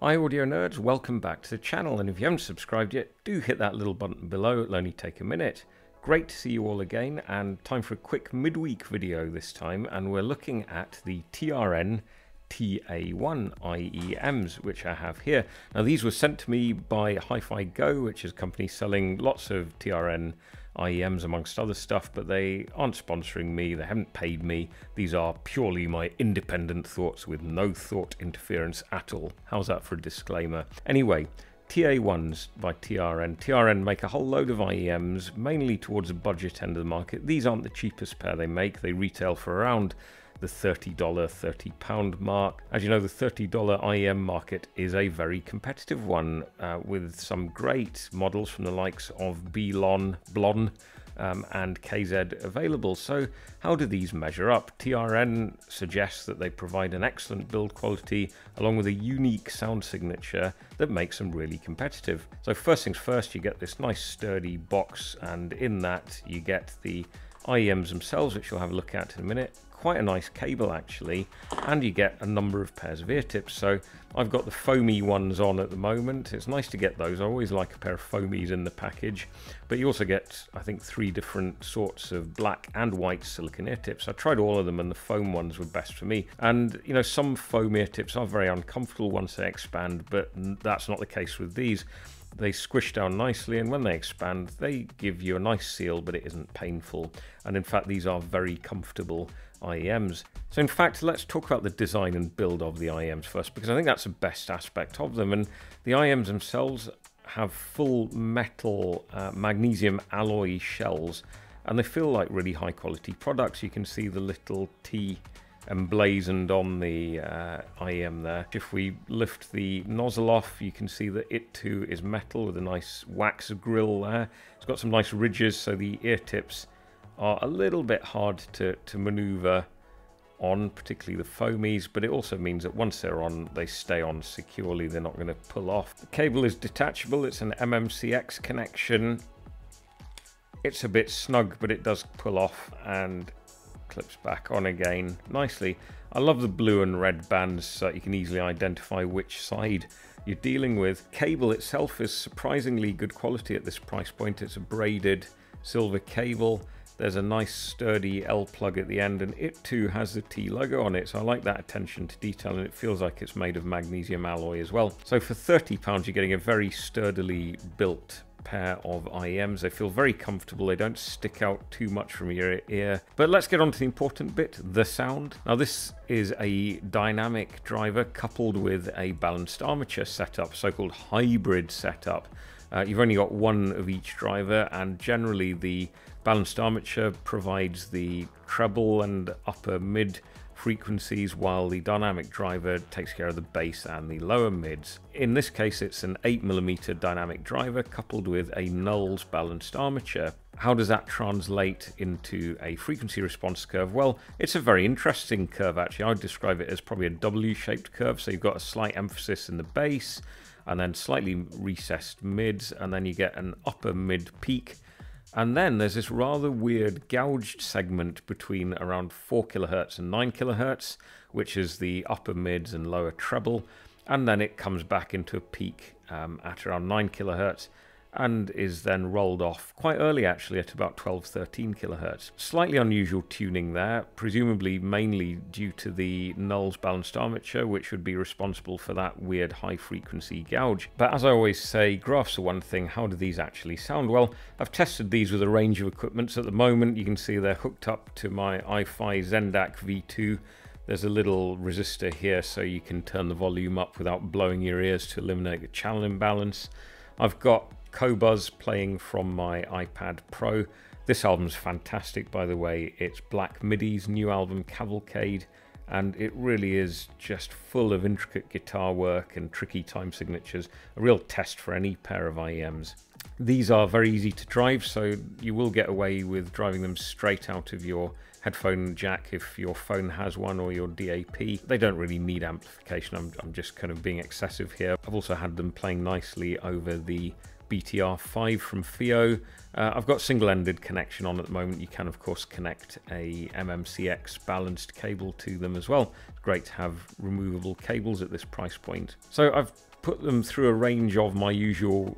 Hi audio nerds, welcome back to the channel, and if you haven't subscribed yet, do hit that little button below. It'll only take a minute. Great to see you all again, and time for a quick midweek video this time, and we're looking at the TRN TA1 IEMs, which I have here. Now these were sent to me by Chi-Fi Go, which is a company selling lots of TRN IEMs amongst other stuff, but they aren't sponsoring me, they haven't paid me. These are purely my independent thoughts with no thought interference at all. How's that for a disclaimer? Anyway, TA1s by TRN. TRN make a whole load of IEMs, mainly towards the budget end of the market. These aren't the cheapest pair they make. They retail for around the $30, £30 mark. As you know, the $30 IEM market is a very competitive one, with some great models from the likes of Blon and KZ available. So how do these measure up? TRN suggests that they provide an excellent build quality along with a unique sound signature that makes them really competitive. So first things first, you get this nice sturdy box, and in that you get the IEMs themselves, which we'll have a look at in a minute. Quite a nice cable actually, and you get a number of pairs of ear tips. So I've got the foamy ones on at the moment. It's nice to get those. I always like a pair of foamies in the package, but you also get, I think, 3 different sorts of black and white silicone ear tips. I tried all of them and the foam ones were best for me. And you know, some foam ear tips are very uncomfortable once they expand, but that's not the case with these. They squish down nicely, and when they expand they give you a nice seal, but it isn't painful. And in fact these are very comfortable IEMs. So in fact, let's talk about the design and build of the IEMs first, because I think that's the best aspect of them. And the IEMs themselves have full metal magnesium alloy shells, and they feel like really high quality products. You can see the little T emblazoned on the IEM there. If we lift the nozzle off, you can see that it too is metal with a nice wax grill there. It's got some nice ridges, so the ear tips are a little bit hard to maneuver on, particularly the foamies, but it also means that once they're on, they stay on securely. They're not going to pull off. The cable is detachable. It's an MMCX connection. It's a bit snug, but it does pull off and clips back on again nicely. I love the blue and red bands so that you can easily identify which side you're dealing with. Cable itself is surprisingly good quality at this price point. It's a braided silver cable. There's a nice sturdy L plug at the end, and it too has the T logo on it, so I like that attention to detail, and it feels like it's made of magnesium alloy as well. So for £30 you're getting a very sturdily built pair of IEMs. They feel very comfortable, they don't stick out too much from your ear. But let's get on to the important bit, the sound. Now this is a dynamic driver coupled with a balanced armature setup, so-called hybrid setup. You've only got one of each driver, and generally the balanced armature provides the treble and upper mid frequencies, while the dynamic driver takes care of the bass and the lower mids. In this case it's an 8mm dynamic driver coupled with a Knowles balanced armature. How does that translate into a frequency response curve? Well, it's a very interesting curve actually. I would describe it as probably a W-shaped curve, so you've got a slight emphasis in the bass and then slightly recessed mids, and then you get an upper mid peak. And then there's this rather weird gouged segment between around 4 kHz and 9 kHz, which is the upper mids and lower treble. And then it comes back into a peak at around 9 kHz and is then rolled off quite early actually at about 12-13 kHz. Slightly unusual tuning there, presumably mainly due to the Knowles balanced armature, which would be responsible for that weird high frequency gouge. But as I always say, graphs are one thing, how do these actually sound? Well, I've tested these with a range of equipments. At the moment you can see they're hooked up to my Hi-Fi Zendak V2. There's a little resistor here so you can turn the volume up without blowing your ears to eliminate a channel imbalance. I've got Qobuz playing from my iPad Pro. This album's fantastic, by the way. It's Black Midi's new album Cavalcade, and it really is just full of intricate guitar work and tricky time signatures. A real test for any pair of IEMs. These are very easy to drive, so you will get away with driving them straight out of your headphone jack if your phone has one, or your DAP. They don't really need amplification. I'm just kind of being excessive here. I've also had them playing nicely over the BTR5 from FIO. I've got single-ended connection on at the moment. You can of course connect a MMCX balanced cable to them as well. It's great to have removable cables at this price point. So I've put them through a range of my usual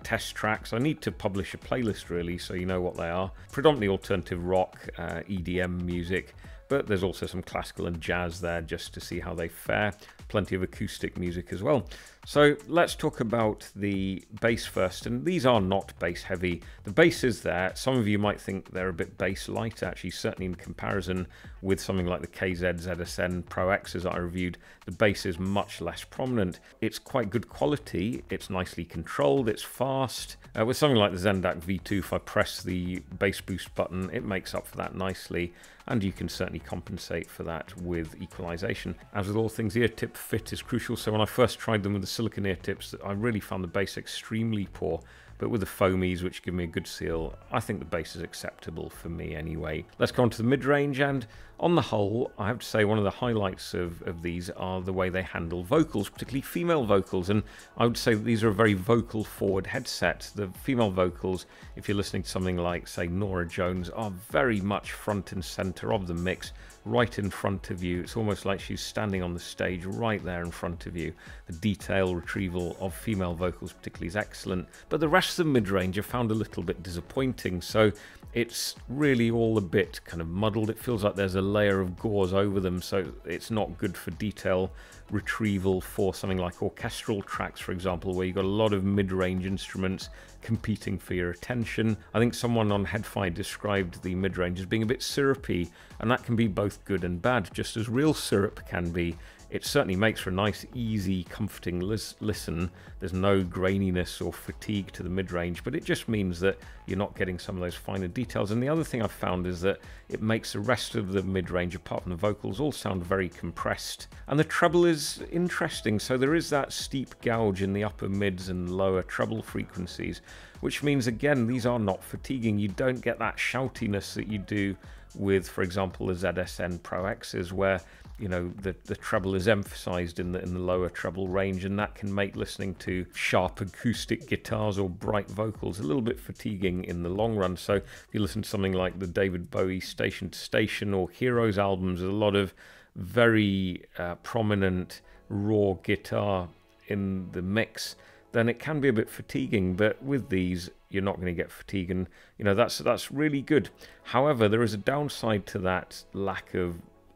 test tracks. I need to publish a playlist really, so you know what they are. Predominantly alternative rock, EDM music, but there's also some classical and jazz there just to see how they fare. Plenty of acoustic music as well. So let's talk about the bass first, and these are not bass heavy. The bass is there. Some of you might think they're a bit bass light, actually, certainly in comparison with something like the KZ ZSN Pro X's that I reviewed. The bass is much less prominent. It's quite good quality, it's nicely controlled, it's fast. With something like the Zendak V2, if I press the bass boost button, it makes up for that nicely, and you can certainly compensate for that with equalization. As with all things, ear tip fit is crucial, so when I first tried them with the silicone ear tips, I really found the bass extremely poor, but with the foamies, which give me a good seal, I think the bass is acceptable for me anyway. Let's go on to the mid-range, and on the whole, I have to say one of the highlights of these are the way they handle vocals, particularly female vocals, and I would say that these are a very vocal-forward headset. The female vocals, if you're listening to something like, say, Norah Jones, are very much front and center of the mix, right in front of you. It's almost like she's standing on the stage right there in front of you. The detail retrieval of female vocals particularly is excellent, but the rest of the mid-range I found a little bit disappointing, so it's really all a bit kind of muddled. It feels like there's a layer of gauze over them, so it's not good for detail retrieval for something like orchestral tracks, for example, where you've got a lot of mid-range instruments competing for your attention. I think someone on Head-Fi described the mid-range as being a bit syrupy, and that can be both good and bad, just as real syrup can be. It certainly makes for a nice, easy, comforting listen. There's no graininess or fatigue to the mid-range, but it just means that you're not getting some of those finer details. And the other thing I've found is that it makes the rest of the mid-range, apart from the vocals, all sound very compressed. And the treble is interesting, so there is that steep gouge in the upper mids and lower treble frequencies, which means, again, these are not fatiguing. You don't get that shoutiness that you do with, for example, the ZSN Pro X's, where you know the treble is emphasized in the lower treble range, and that can make listening to sharp acoustic guitars or bright vocals a little bit fatiguing in the long run. So if you listen to something like the David Bowie Station to Station or Heroes albums, there's a lot of very prominent raw guitar in the mix, then it can be a bit fatiguing. But with these, you're not going to get fatigue, and you know that's really good. However, there is a downside to that lack of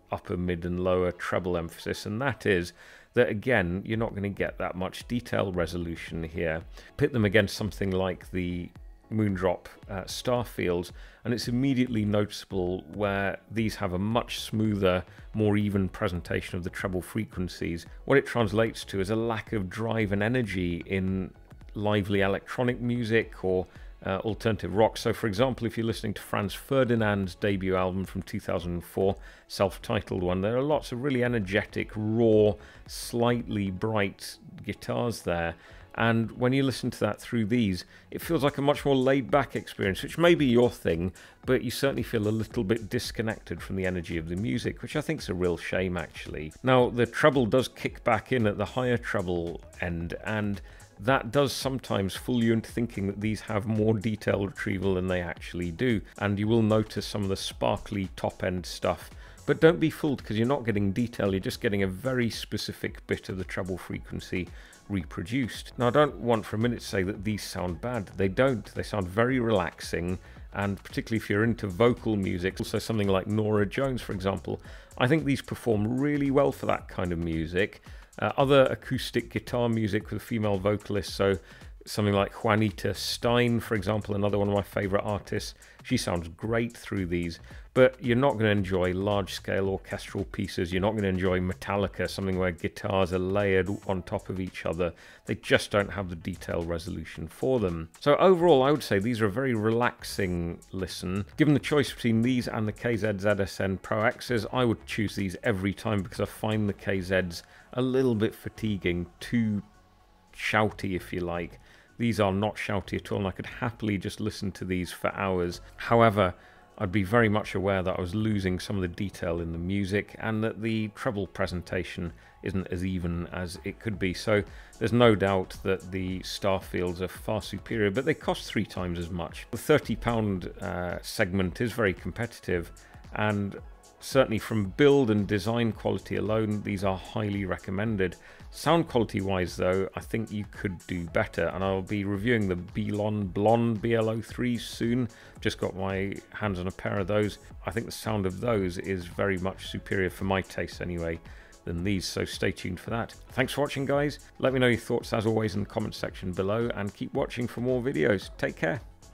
upper, mid and lower treble emphasis, and that is that, again, you're not going to get that much detail resolution here. Pit them against something like the Moondrop Starfields, and it's immediately noticeable where these have a much smoother, more even presentation of the treble frequencies. What it translates to is a lack of drive and energy in lively electronic music or alternative rock. So, for example, if you're listening to Franz Ferdinand's debut album from 2004, self-titled one, there are lots of really energetic, raw, slightly bright guitars there. And when you listen to that through these, it feels like a much more laid-back experience, which may be your thing, but you certainly feel a little bit disconnected from the energy of the music, which I think is a real shame, actually. Now, the treble does kick back in at the higher treble end, and that does sometimes fool you into thinking that these have more detail retrieval than they actually do, and you will notice some of the sparkly top-end stuff. But don't be fooled, because you're not getting detail, you're just getting a very specific bit of the treble frequency reproduced. Now, I don't want for a minute to say that these sound bad. They don't. They sound very relaxing, and particularly if you're into vocal music, also something like Norah Jones, for example, I think these perform really well for that kind of music. Other acoustic guitar music with female vocalists, so something like Juanita Stein, for example, another one of my favorite artists, she sounds great through these, but you're not going to enjoy large-scale orchestral pieces. You're not going to enjoy Metallica, something where guitars are layered on top of each other. They just don't have the detail resolution for them. So overall, I would say these are a very relaxing listen. Given the choice between these and the KZ ZSN Pro X's, I would choose these every time, because I find the KZs a little bit fatiguing, too shouty, if you like. These are not shouty at all, and I could happily just listen to these for hours. However, I'd be very much aware that I was losing some of the detail in the music, and that the treble presentation isn't as even as it could be. So there's no doubt that the Starfields are far superior, but they cost 3 times as much. The £30 segment is very competitive, and Certainly from build and design quality alone, these are highly recommended. Sound quality wise though, I think you could do better, and I'll be reviewing the Belon Blonde BL03 soon. Just got my hands on a pair of those. I think the sound of those is very much superior for my taste anyway than these, so stay tuned for that. Thanks for watching guys. Let me know your thoughts as always in the comment section below, and keep watching for more videos. Take care.